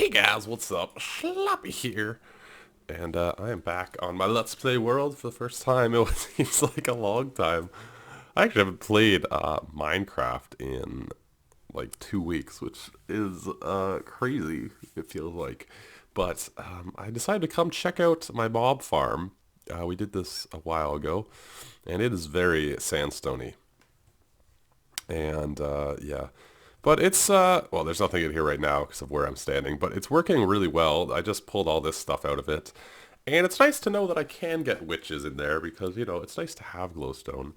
Hey guys, what's up? Sloppy here. And I am back on my Let's Play world for the first time. Seems like a long time. I actually haven't played Minecraft in like 2 weeks, which is crazy, it feels like. But I decided to come check out my mob farm. We did this a while ago, and it is very sandstony. And yeah, but it's well, there's nothing in here right now because of where I'm standing, but it's working really well. I just pulled all this stuff out of it, and it's nice to know that I can get witches in there because, it's nice to have glowstone.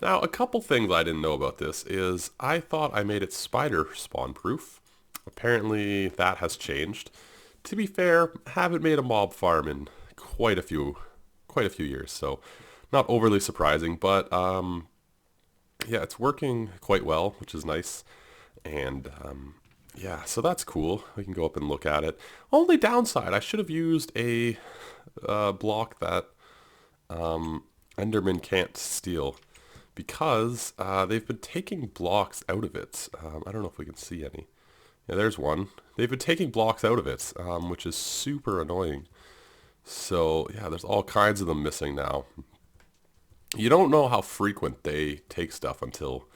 Now, a couple things I didn't know about this is I thought I made it spider spawn proof. Apparently that has changed. To be fair, haven't made a mob farm in quite a few years, so not overly surprising, but yeah, it's working quite well, which is nice. And yeah, so that's cool. We can go up and look at it. Only downside, I should have used a block that Enderman can't steal because they've been taking blocks out of it. I don't know if we can see any. Yeah, there's one. They've been taking blocks out of it, which is super annoying. So yeah, there's all kinds of them missing now. You don't know how frequent they take stuff until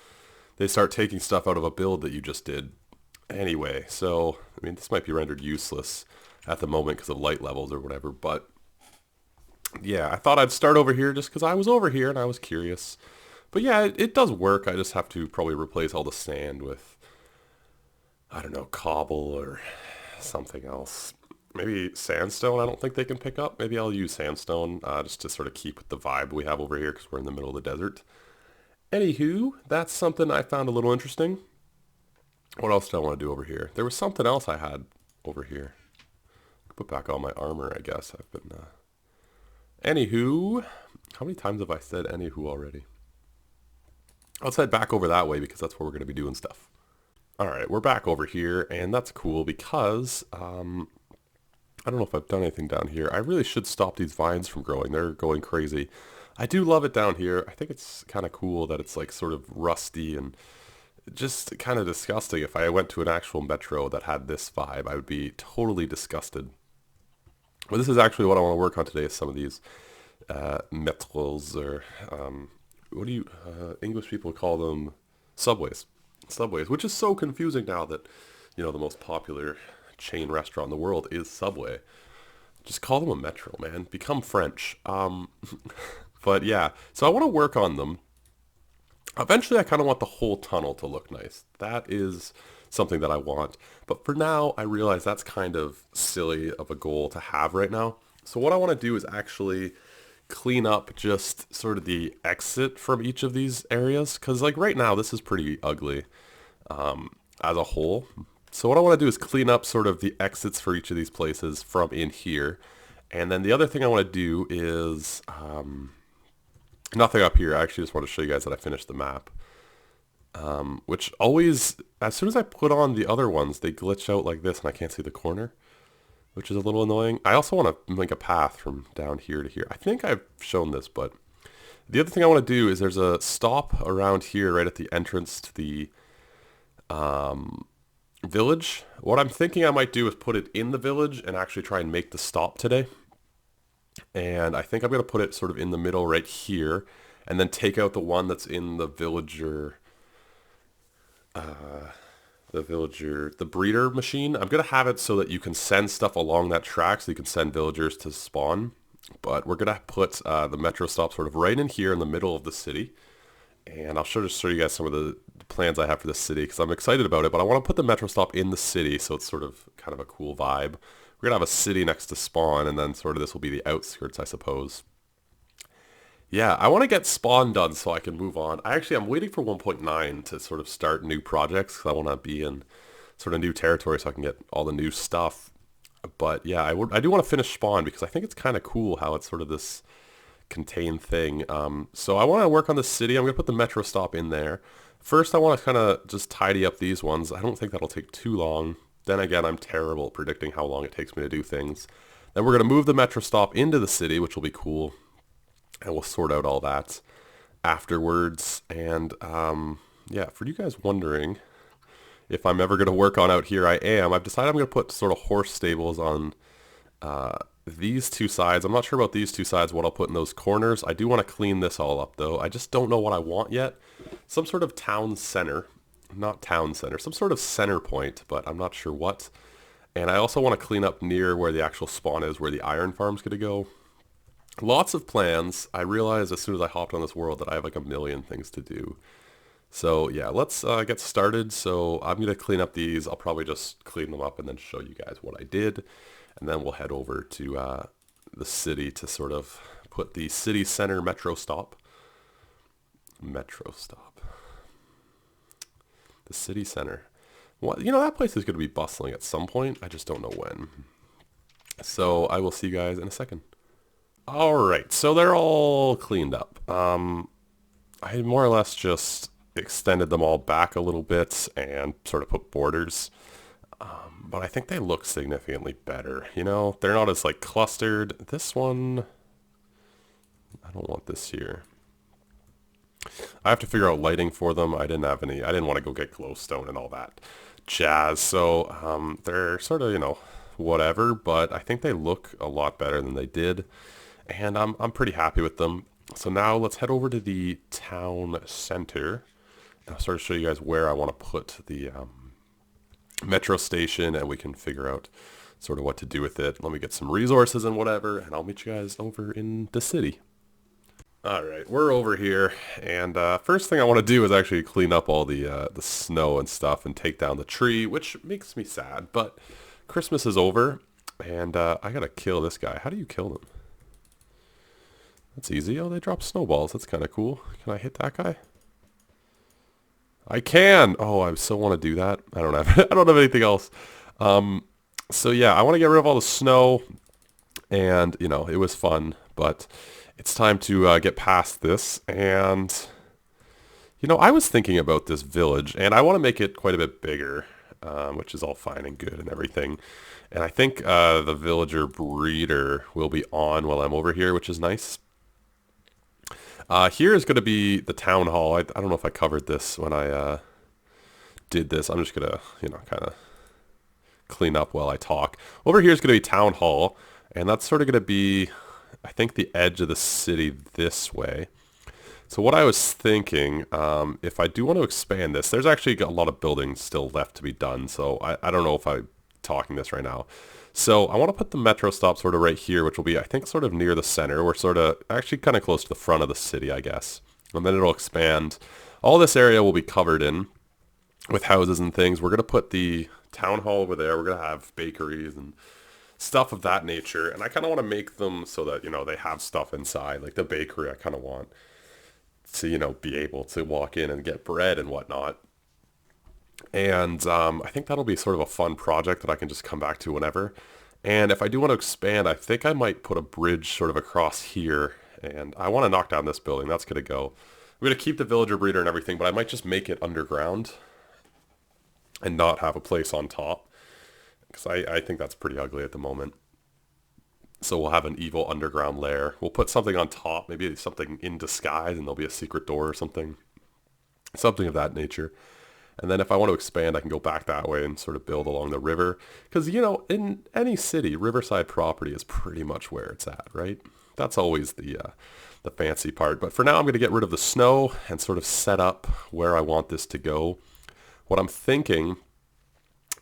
they start taking stuff out of a build that you just did anyway. So, I mean, this might be rendered useless at the moment because of light levels or whatever. But yeah, I thought I'd start over here just because I was over here and I was curious. But yeah, it does work. I just have to probably replace all the sand with, I don't know, cobble or something else. Maybe sandstone I don't think they can pick up. Maybe I'll use sandstone just to sort of keep with the vibe we have over here because we're in the middle of the desert. Anywho, that's something I found a little interesting. What else do I want to do over here? There was something else I had over here. Put back all my armor, I guess. I've been... Anywho, how many times have I said anywho already? Let's head back over that way because that's where we're going to be doing stuff. Alright, we're back over here, and that's cool because... I don't know if I've done anything down here. I really should stop these vines from growing. They're going crazy. I do love it down here. I think it's kind of cool that it's like sort of rusty and just kind of disgusting. If I went to an actual metro that had this vibe, I would be totally disgusted. But this is actually what I want to work on today is some of these metros or what do you English people call them? Subways. Subways, which is so confusing now that, the most popular chain restaurant in the world is Subway. Just call them a metro, man. Become French. But yeah, so I want to work on them. Eventually, I kind of want the whole tunnel to look nice. That is something that I want. But for now, I realize that's kind of silly of a goal to have right now. So what I want to do is actually clean up just sort of the exit from each of these areas. Because like right now, this is pretty ugly as a whole. So what I want to do is clean up sort of the exits for each of these places from in here. And then the other thing I want to do is... nothing up here. I actually just want to show you guys that I finished the map. Which always, as soon as I put on the other ones, they glitch out like this and I can't see the corner, which is a little annoying. I also want to make a path from down here to here. I think I've shown this, but the other thing I want to do is there's a stop around here right at the entrance to the village. What I'm thinking I might do is put it in the village and actually try and make the stop today. And I think I'm going to put it sort of in the middle right here and then take out the one that's in the the breeder machine. I'm going to have it so that you can send stuff along that track so you can send villagers to spawn. But we're going to put the metro stop sort of right in here in the middle of the city. And I'll just show you guys some of the plans I have for the city because I'm excited about it. But I want to put the metro stop in the city so it's sort of kind of a cool vibe. We're going to have a city next to spawn, and then sort of this will be the outskirts, I suppose. Yeah, I want to get spawn done so I can move on. I'm waiting for 1.9 to sort of start new projects, because I want to be in sort of new territory so I can get all the new stuff. But yeah, I do want to finish spawn, because I think it's kind of cool how it's sort of this contained thing. So I want to work on the city. I'm going to put the metro stop in there. First, I want to kind of just tidy up these ones. I don't think that'll take too long. Then again, I'm terrible at predicting how long it takes me to do things. Then we're going to move the metro stop into the city, which will be cool. And we'll sort out all that afterwards. And yeah, for you guys wondering, if I'm ever going to work on out here, I am. I've decided I'm going to put sort of horse stables on these two sides. I'm not sure about these two sides, what I'll put in those corners. I do want to clean this all up though. I just don't know what I want yet. Some sort of town center, not town center, some sort of center point, but I'm not sure what. And I also want to clean up near where the actual spawn is, where the iron farm's going to go. Lots of plans. I realized as soon as I hopped on this world that I have like a million things to do. So yeah, let's get started. So I'm going to clean up these. I'll probably just clean them up and then show you guys what I did. And then we'll head over to the city to sort of put the city center metro stop. Metro stop. The city center. Well, you know, that place is going to be bustling at some point. I just don't know when. So I will see you guys in a second. All right, so they're all cleaned up. I more or less just extended them all back a little bit and sort of put borders. But I think they look significantly better. You know, they're not as like clustered. This one, I don't want this here. I have to figure out lighting for them. I didn't want to go get glowstone and all that jazz. So they're sort of, you know, whatever, but I think they look a lot better than they did. And I'm pretty happy with them. So now let's head over to the town center. I'll sort of show you guys where I want to put the metro station, and we can figure out sort of what to do with it. Let me get some resources and whatever, and I'll meet you guys over in the city. All right, we're over here, and first thing I want to do is actually clean up all the snow and stuff and take down the tree, which makes me sad, but Christmas is over, and I gotta kill this guy. How do you kill them? That's easy. Oh, they drop snowballs. That's kind of cool. Can I hit that guy? I can. Oh, I so want to do that. I don't have. I don't have anything else. So yeah, I want to get rid of all the snow, and you know, it was fun, but it's time to get past this. And you know, I was thinking about this village, and I want to make it quite a bit bigger, which is all fine and good and everything. And I think the villager breeder will be on while I'm over here, which is nice. Here is going to be the town hall. I don't know if I covered this when I did this. I'm just going to, you know, kind of clean up while I talk. Over here is going to be town hall, and that's sort of going to be, I think, the edge of the city this way. So what I was thinking, if I do want to expand this, there's actually a lot of buildings still left to be done, so I don't know if I'm talking this right now. So I want to put the metro stop sort of right here, which will be, I think, sort of near the center. We're sort of actually kind of close to the front of the city, I guess. And then it'll expand. All this area will be covered in with houses and things. We're going to put the town hall over there. We're going to have bakeries and stuff of that nature. And I kind of want to make them so that, you know, they have stuff inside. Like the bakery, I kind of want to, you know, be able to walk in and get bread and whatnot. And I think that'll be sort of a fun project that I can just come back to whenever. And if I do want to expand, I think I might put a bridge sort of across here. And I want to knock down this building. That's going to go. I'm going to keep the villager breeder and everything, but I might just make it underground and not have a place on top. Because I think that's pretty ugly at the moment. So we'll have an evil underground lair. We'll put something on top, maybe something in disguise, and there'll be a secret door or something. Something of that nature. And then if I want to expand, I can go back that way and sort of build along the river. Because, you know, in any city, riverside property is pretty much where it's at, right? That's always the fancy part. But for now, I'm going to get rid of the snow and sort of set up where I want this to go. What I'm thinking,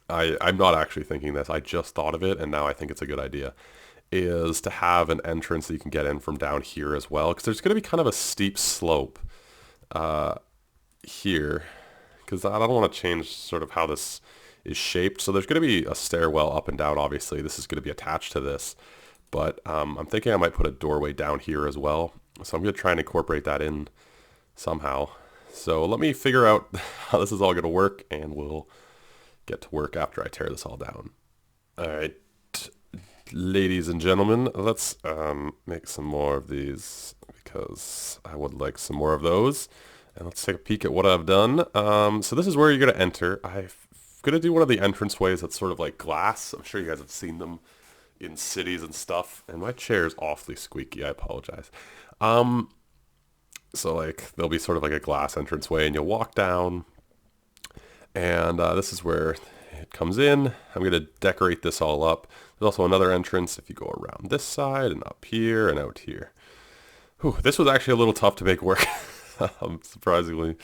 I'm not actually thinking this. I just thought of it, and now I think it's a good idea, is to have an entrance that you can get in from down here as well. Because there's going to be kind of a steep slope here. Because I don't want to change sort of how this is shaped. So there's going to be a stairwell up and down, obviously. This is going to be attached to this. But I'm thinking I might put a doorway down here as well. So I'm going to try and incorporate that in somehow. So let me figure out how this is all going to work, and we'll get to work after I tear this all down. All right, ladies and gentlemen, let's make some more of these because I would like some more of those. And let's take a peek at what I've done. So this is where you're going to enter. I'm going to do one of the entrance ways that's sort of like glass. I'm sure you guys have seen them in cities and stuff. And my chair is awfully squeaky. I apologize. So like there'll be sort of like a glass entrance way, and you'll walk down. And this is where it comes in. I'm going to decorate this all up. There's also another entrance if you go around this side and up here and out here. Whew, this was actually a little tough to make work. Surprisingly.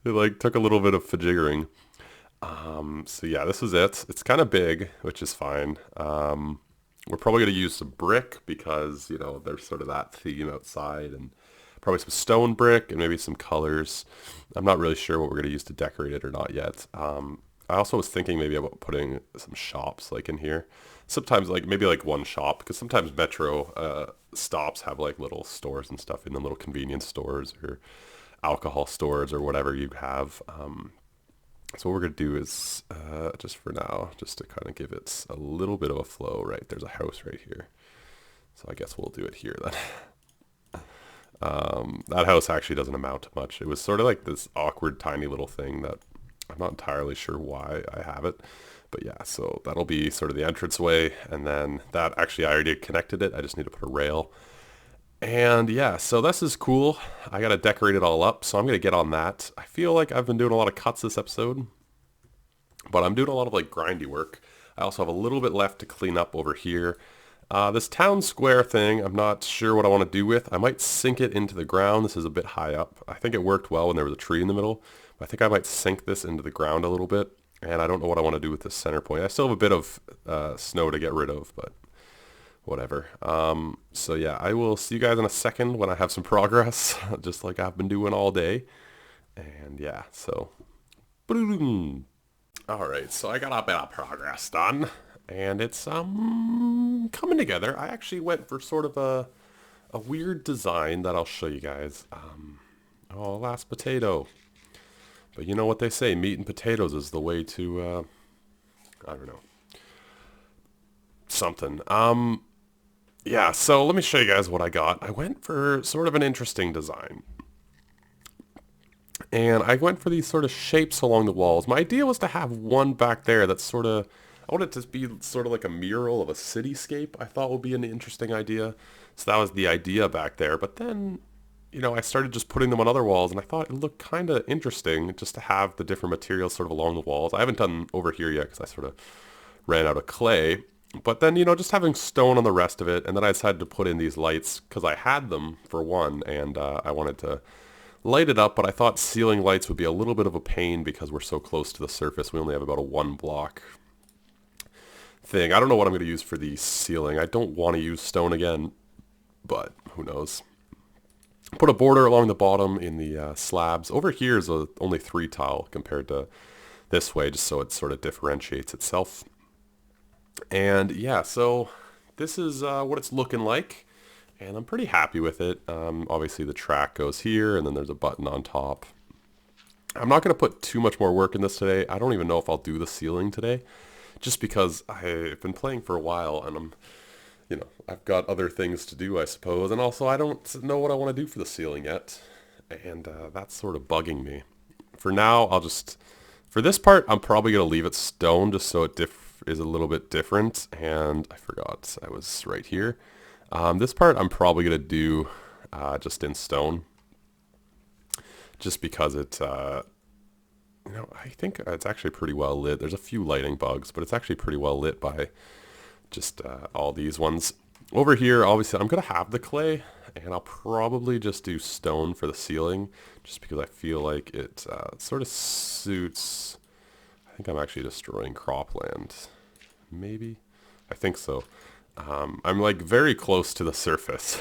It like took a little bit of fajiggering. So yeah, this is it. It's kind of big, which is fine. We're probably going to use some brick because, you know, there's sort of that theme outside, and probably some stone brick and maybe some colors. I'm not really sure what we're going to use to decorate it or not yet. I also was thinking maybe about putting some shops like in here. Sometimes like maybe like one shop, because sometimes metro stops have like little stores and stuff in them, little convenience stores or alcohol stores or whatever you have. So what we're going to do is, just for now, just to kind of give it a little bit of a flow, right? There's a house right here. So I guess we'll do it here then. That house actually doesn't amount to much. It was sort of like this awkward tiny little thing that I'm not entirely sure why I have it. But yeah, so that'll be sort of the entranceway. And then that, actually I already connected it. I just need to put a rail. And yeah, so this is cool. I got to decorate it all up, so I'm going to get on that. I feel like I've been doing a lot of cuts this episode, but I'm doing a lot of like grindy work. I also have a little bit left to clean up over here. This town square thing, I'm not sure what I want to do with. I might sink it into the ground. This is a bit high up. I think it worked well when there was a tree in the middle. But I think I might sink this into the ground a little bit. And I don't know what I want to do with this center point. I still have a bit of snow to get rid of, but whatever. So yeah, I will see you guys in a second when I have some progress, just like I've been doing all day. And yeah, so... Alright, so I got a bit of progress done. And it's coming together. I actually went for sort of a weird design that I'll show you guys. Oh, last potato. But you know what they say, meat and potatoes is the way to, I don't know, something. Yeah, so let me show you guys what I got. I went for sort of an interesting design. And I went for these sort of shapes along the walls. My idea was to have one back there that's sort of, I wanted it to be sort of like a mural of a cityscape. I thought would be an interesting idea. So that was the idea back there. But then, you know, I started just putting them on other walls, and I thought it looked kind of interesting just to have the different materials sort of along the walls. I haven't done over here yet because I sort of ran out of clay. But then, you know, just having stone on the rest of it, and then I decided to put in these lights because I had them for one, and I wanted to light it up, but I thought ceiling lights would be a little bit of a pain because we're so close to the surface. We only have about a 1 block thing. I don't know what I'm going to use for the ceiling. I don't want to use stone again, but who knows. Put a border along the bottom in the slabs. Over here is only 3 tile compared to this way, just so it sort of differentiates itself. And yeah, so this is what it's looking like. And I'm pretty happy with it. Obviously the track goes here, and then there's a button on top. I'm not going to put too much more work in this today. I don't even know if I'll do the ceiling today, just because I've been playing for a while, and you know, I've got other things to do, I suppose. And also I don't know what I want to do for the ceiling yet. And that's sort of bugging me. For now, for this part, I'm probably going to leave it stone just so it is a little bit different. And I forgot, I was right here. This part I'm probably going to do just in stone, just because it, you know, I think it's actually pretty well lit. There's a few lighting bugs, but it's actually pretty well lit by just all these ones. Over here, obviously, I'm going to have the clay, and I'll probably just do stone for the ceiling, just because I feel like it sort of suits. I think I'm actually destroying cropland. Maybe? I think so. I'm like very close to the surface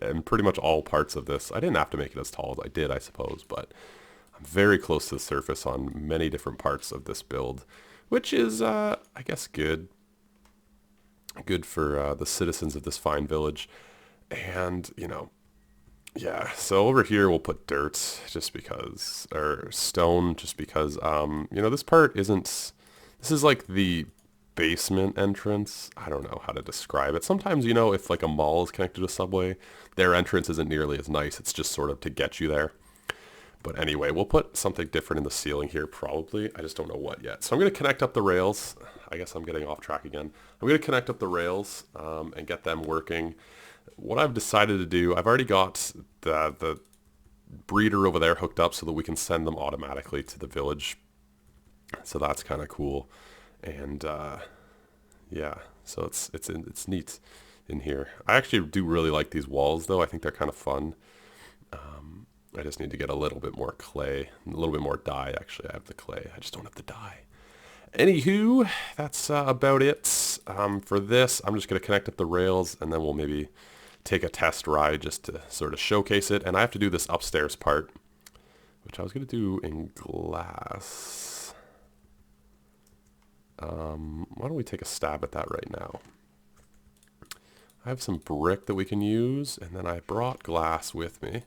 in pretty much all parts of this. I didn't have to make it as tall as I did, I suppose, but I'm very close to the surface on many different parts of this build, which is, I guess, good. Good for the citizens of this fine village. And, you know, yeah, so over here we'll put dirt just because, or stone just because, you know, this part isn't, this is like the basement entrance. I don't know how to describe it. Sometimes, you know, if like a mall is connected to a subway, their entrance isn't nearly as nice. It's just sort of to get you there. But anyway, we'll put something different in the ceiling here probably. I just don't know what yet. So I'm going to connect up the rails. I guess I'm getting off track again. I'm going to connect up the rails and get them working. What I've decided to do, I've already got the breeder over there hooked up so that we can send them automatically to the village. So that's kind of cool. And yeah, so it's neat in here. I actually do really like these walls though. I think they're kind of fun. I just need to get a little bit more clay, a little bit more dye. Actually, I have the clay. I just don't have the dye. Anywho, that's about it for this. I'm just going to connect up the rails, and then we'll maybe take a test ride just to sort of showcase it. And I have to do this upstairs part, which I was going to do in glass. Why don't we take a stab at that right now? I have some brick that we can use, and then I brought glass with me.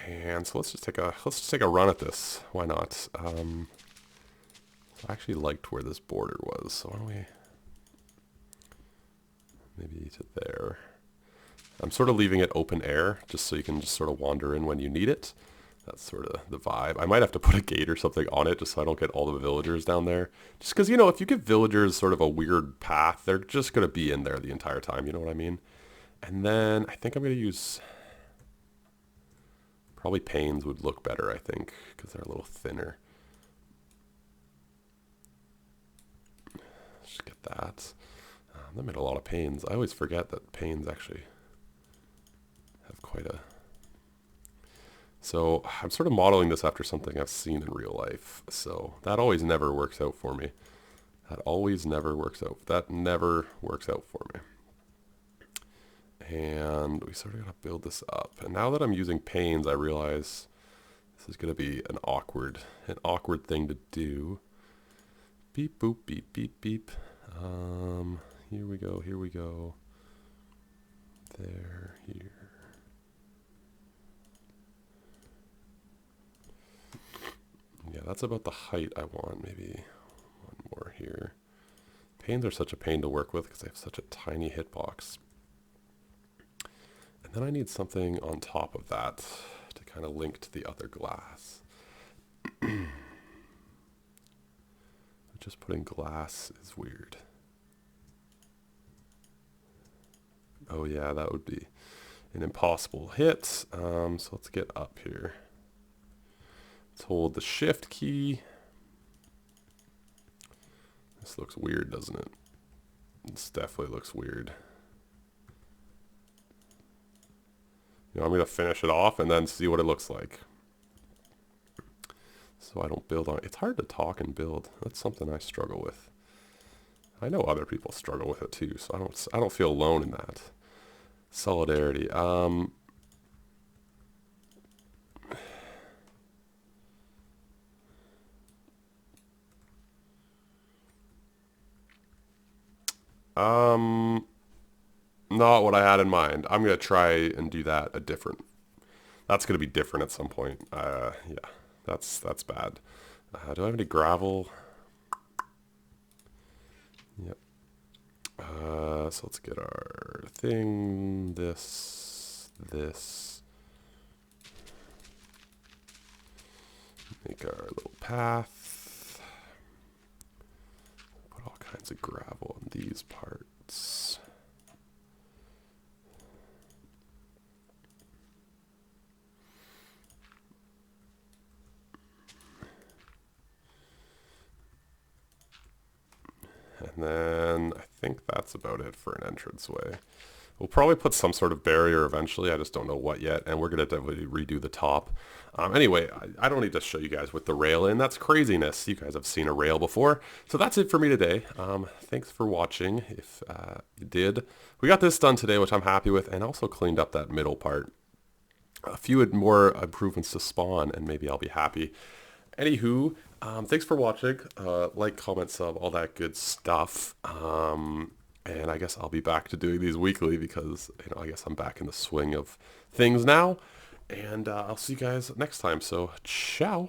And so let's just take a run at this. Why not? I actually liked where this border was, so why don't we maybe to there. I'm sort of leaving it open air just so you can just sort of wander in when you need it. That's sort of the vibe. I might have to put a gate or something on it just so I don't get all the villagers down there. Just because, you know, if you give villagers sort of a weird path, they're just going to be in there the entire time, you know what I mean? And then I think I'm going to use... Probably panes would look better, I think, because they're a little thinner. Just get that. That made a lot of panes. I always forget that panes actually have quite a... So I'm sort of modeling this after something I've seen in real life. So that always never works out for me. That always never works out. That never works out for me. And we sort of got to build this up. And now that I'm using panes, I realize this is going to be an awkward thing to do. Beep, boop, beep, beep, beep. Here we go, here we go. There, here. Yeah, that's about the height I want. Maybe one more here. Panes are such a pain to work with because they have such a tiny hitbox. And then I need something on top of that to kind of link to the other glass. Just putting glass is weird. Oh yeah, that would be an impossible hit. So let's get up here. Let's hold the shift key. This looks weird, doesn't it? This definitely looks weird. You know, I'm going to finish it off and then see what it looks like. So I don't build on it. It's hard to talk and build. That's something I struggle with. I know other people struggle with it too, so I don't feel alone in that. Solidarity. Not what I had in mind. I'm gonna try and do that a different. That's gonna be different at some point. Yeah, that's bad. Do I have any gravel? Yep. So let's get our thing. This. Make our little path. Put all kinds of gravel on these parts. And then I think that's about it for an entranceway. We'll probably put some sort of barrier eventually. I just don't know what yet. And we're going to definitely redo the top. Anyway, I don't need to show you guys with the rail in. That's craziness. You guys have seen a rail before. So that's it for me today. Thanks for watching. If you did, we got this done today, which I'm happy with, and also cleaned up that middle part. A few more improvements to spawn, and maybe I'll be happy. Anywho, thanks for watching. Like, comment, sub, all that good stuff. And I guess I'll be back to doing these weekly because, you know, I guess I'm back in the swing of things now. And I'll see you guys next time. So, ciao.